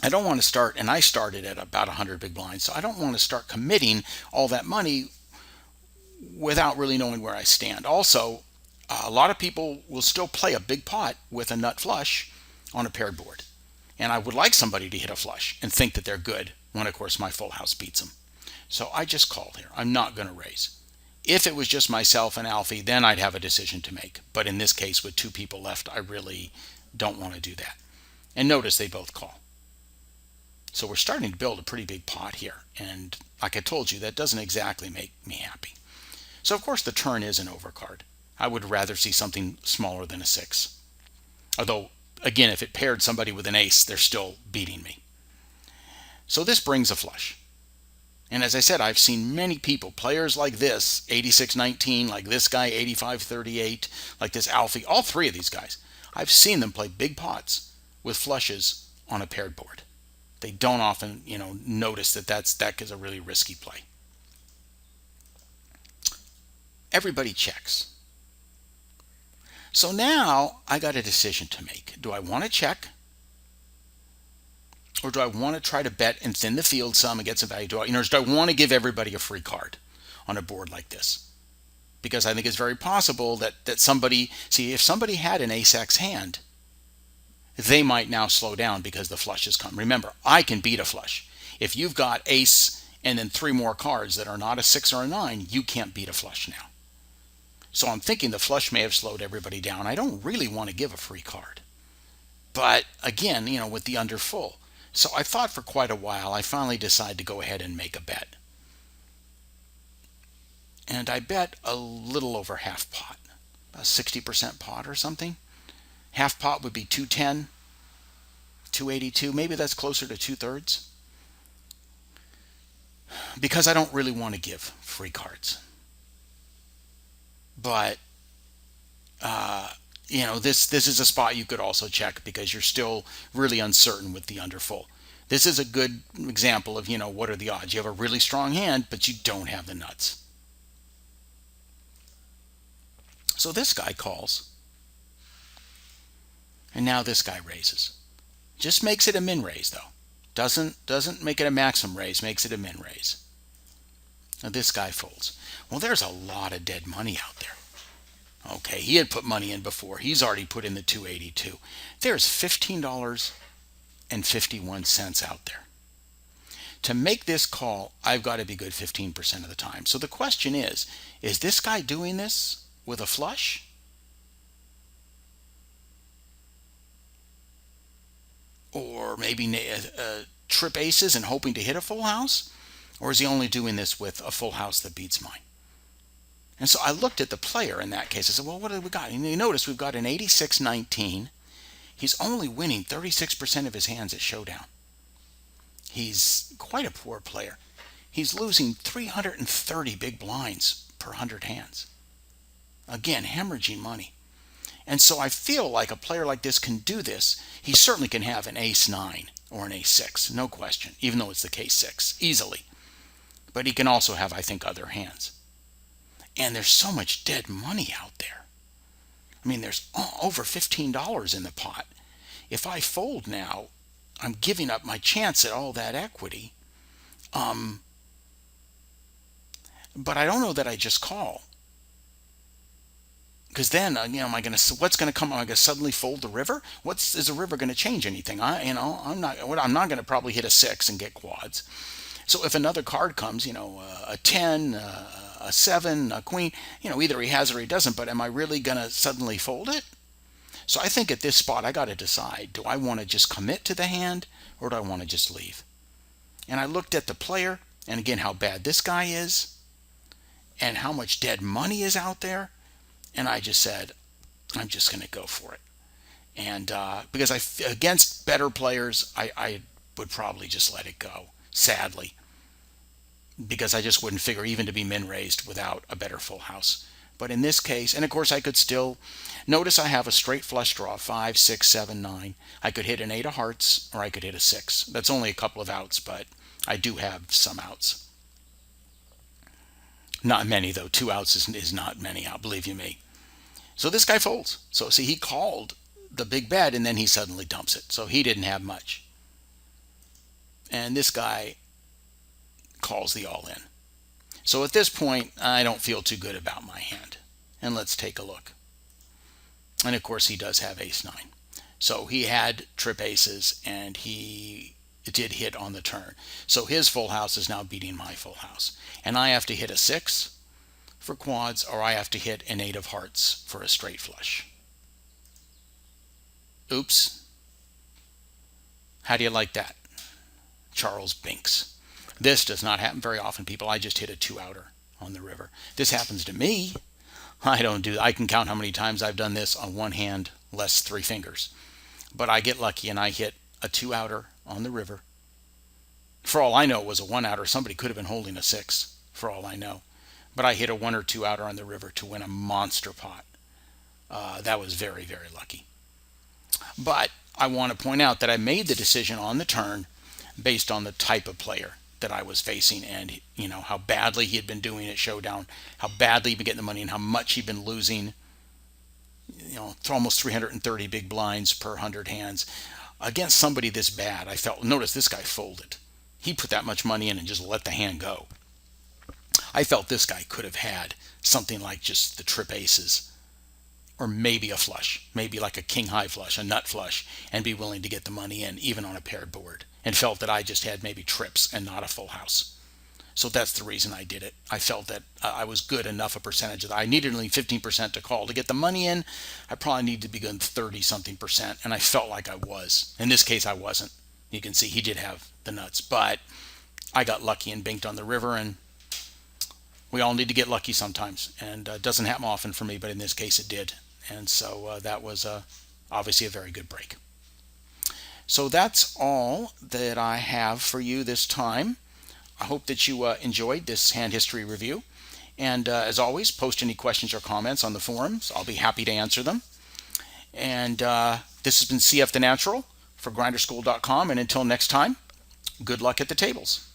I don't want to start, and I started at about 100 big blinds, so I don't want to start committing all that money without really knowing where I stand. Also, a lot of people will still play a big pot with a nut flush on a paired board. And I would like somebody to hit a flush and think that they're good when, of course, my full house beats them. So I just called here. I'm not going to raise. If it was just myself and Alfie, then I'd have a decision to make. But in this case, with two people left, I really don't want to do that. And notice they both call. So we're starting to build a pretty big pot here. And like I told you, that doesn't exactly make me happy. So of course the turn is an overcard. I would rather see something smaller than a 6. Although, again, if it paired somebody with an ace, they're still beating me. So this brings a flush. And as I said, I've seen many people, players like this, 86-19, like this guy, 85-38, like this Alfie, all three of these guys. I've seen them play big pots with flushes on a paired board. They don't often, notice that that is a really risky play. Everybody checks. So now I got a decision to make. Do I want to check? Or do I want to try to bet and thin the field some and get some value? Do I want to give everybody a free card on a board like this? Because I think it's very possible that somebody, see, if somebody had an ace-x hand, they might now slow down because the flushes come. Remember, I can beat a flush. If you've got ace and then 3 more cards that are not a 6 or a 9, you can't beat a flush now. So I'm thinking the flush may have slowed everybody down. I don't really want to give a free card. But again, with the under full. So I thought for quite a while. I finally decided to go ahead and make a bet. And I bet a little over half pot, about 60% pot or something. Half pot would be 210, 282. Maybe that's closer to 2/3. Because I don't really want to give free cards. But this is a spot you could also check because you're still really uncertain with the underfull. This is a good example of, what are the odds? You have a really strong hand, but you don't have the nuts. So this guy calls, and now this guy raises. Just makes it a min raise though. Doesn't make it a maximum raise, makes it a min raise. Now this guy folds. Well, there's a lot of dead money out there. Okay, he had put money in before. He's already put in the 282. There's $15.51 out there. To make this call, I've got to be good 15% of the time. So the question is this guy doing this with a flush? Or maybe trip aces and hoping to hit a full house? Or is he only doing this with a full house that beats mine? And so I looked at the player in that case. I said, well, what have we got? And you notice we've got an 86-19. He's only winning 36% of his hands at showdown. He's quite a poor player. He's losing 330 big blinds per 100 hands. Again, hemorrhaging money. And so I feel like a player like this can do this. He certainly can have an ace-9 or an ace-6, no question, even though it's the case-6, easily. But he can also have, I think, other hands. And there's so much dead money out there. I mean, there's over $15 in the pot. If I fold now, I'm giving up my chance at all that equity. But I don't know that I just call. Because then, what's going to come? Am I going to suddenly fold the river? Is the river going to change anything? I'm not going to probably hit a 6 and get quads. So if another card comes, a 10, a 7, a queen, either he has or he doesn't, but am I really going to suddenly fold it? So I think at this spot, I got to decide, do I want to just commit to the hand or do I want to just leave? And I looked at the player and again, how bad this guy is and how much dead money is out there. And I just said, I'm just going to go for it. And because against better players, I would probably just let it go, sadly. Because I just wouldn't figure even to be min raised without a better full house. But in this case, and of course I could still, notice I have a straight flush draw, 5, 6, 7, 9. I could hit an 8 of hearts or I could hit a 6. That's only a couple of outs, but I do have some outs. Not many though, 2 outs is not many out, believe you me. So this guy folds. So see, he called the big bet and then he suddenly dumps it. So he didn't have much. And this guy calls the all in. So at this point, I don't feel too good about my hand. And let's take a look. And of course, he does have ace-9. So he had trip aces and he did hit on the turn. So his full house is now beating my full house. And I have to hit a 6 for quads or I have to hit an 8 of hearts for a straight flush. Oops. How do you like that? Charles Binks. This does not happen very often, people. I just hit a 2-outer on the river. This happens to me. I can count how many times I've done this on one hand, less 3 fingers. But I get lucky and I hit a 2-outer on the river. For all I know, it was a 1-outer. Somebody could have been holding a 6, for all I know. But I hit a 1 or 2-outer on the river to win a monster pot. That was very, very lucky. But I want to point out that I made the decision on the turn based on the type of player that I was facing and how badly he had been doing at showdown, how badly he'd been getting the money and how much he'd been losing, almost 330 big blinds per 100 hands against somebody this bad. I felt, notice this guy folded. He put that much money in and just let the hand go. I felt this guy could have had something like just the trip aces or maybe a flush, maybe like a king high flush, a nut flush, and be willing to get the money in even on a paired board, and felt that I just had maybe trips and not a full house. So that's the reason I did it. I felt that I was good enough a percentage of that. I needed only 15% to call. To get the money in, I probably needed to be good 30-something%, and I felt like I was. In this case, I wasn't. You can see he did have the nuts, but I got lucky and binked on the river, and we all need to get lucky sometimes, and it doesn't happen often for me, but in this case it did. And so that was obviously a very good break. So that's all that I have for you this time. I hope that you enjoyed this hand history review. And as always, post any questions or comments on the forums. I'll be happy to answer them. And this has been CF the Natural for grinderschool.com. And until next time, good luck at the tables.